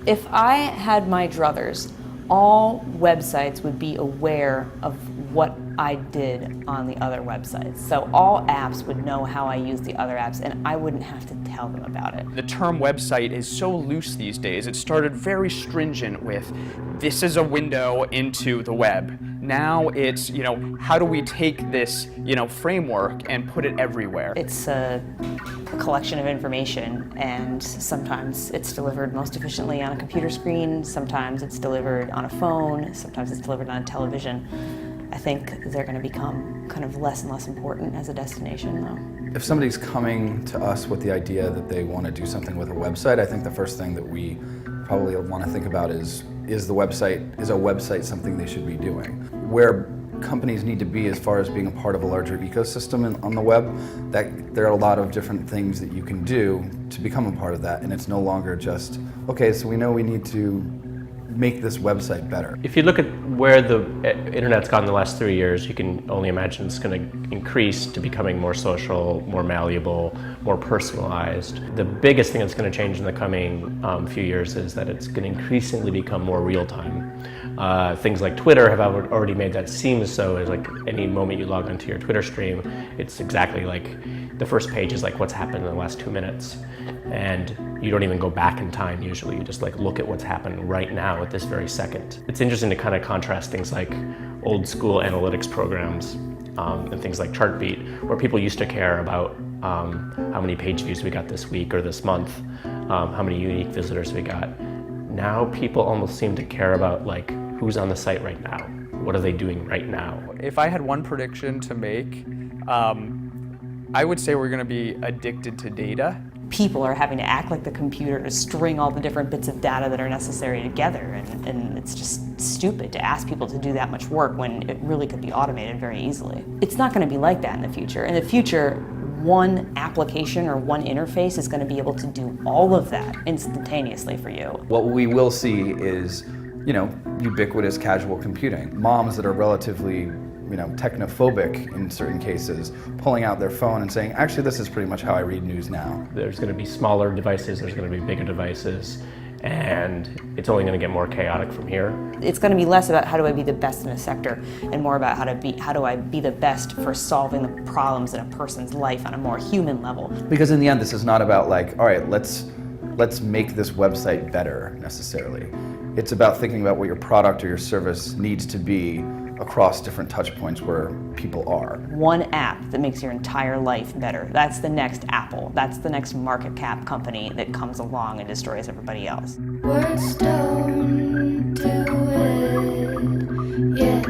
If I had my druthers, all websites would be aware of what I did on the other websites. So all apps would know how I use the other apps, and I wouldn't have to tell them about it. The term website is so loose these days. It started very stringent with, this is a window into the web. Now it's, how do we take this, framework and put it everywhere? It's a collection of information, and sometimes it's delivered most efficiently on a computer screen, sometimes it's delivered on a phone, sometimes it's delivered on television. I think they're going to become kind of less and less important as a destination, though. If somebody's coming to us with the idea that they want to do something with a website, I think the first thing that we probably want to think about is a website something they should be doing? Where companies need to be as far as being a part of a larger ecosystem on the web, that there are a lot of different things that you can do to become a part of that, and it's no longer just, okay, so we know we need to make this website better. If you look at where the internet's gone in the last 3 years, you can only imagine it's going to increase to becoming more social, more malleable, more personalized. The biggest thing that's going to change in the coming few years is that it's going to increasingly become more real-time. Things like Twitter have already made that seem so. Is like any moment you log onto your Twitter stream, it's exactly like the first page is like what's happened in the last 2 minutes, and you don't even go back in time usually. You just like look at what's happening right now at this very second. It's interesting to kind of contrast things like old school analytics programs and things like Chartbeat, where people used to care about how many page views we got this week or this month, how many unique visitors we got. Now people almost seem to care about like who's on the site right now. What are they doing right now? If I had one prediction to make, I would say we're going to be addicted to data. People are having to act like the computer to string all the different bits of data that are necessary together, and it's just stupid to ask people to do that much work when it really could be automated very easily. It's not going to be like that in the future. In the future, one application or one interface is going to be able to do all of that instantaneously for you. What we will see is, ubiquitous casual computing. Moms that are relatively technophobic in certain cases, pulling out their phone and saying, actually, this is pretty much how I read news now. There's going to be smaller devices, there's going to be bigger devices, and it's only going to get more chaotic from here. It's going to be less about how do I be the best in a sector and more about how do I be the best for solving the problems in a person's life on a more human level. Because in the end, this is not about like, all right, let's make this website better necessarily. It's about thinking about what your product or your service needs to be across different touch points where people are. One app that makes your entire life better. That's the next Apple. That's the next market cap company that comes along and destroys everybody else. Words don't do it, yet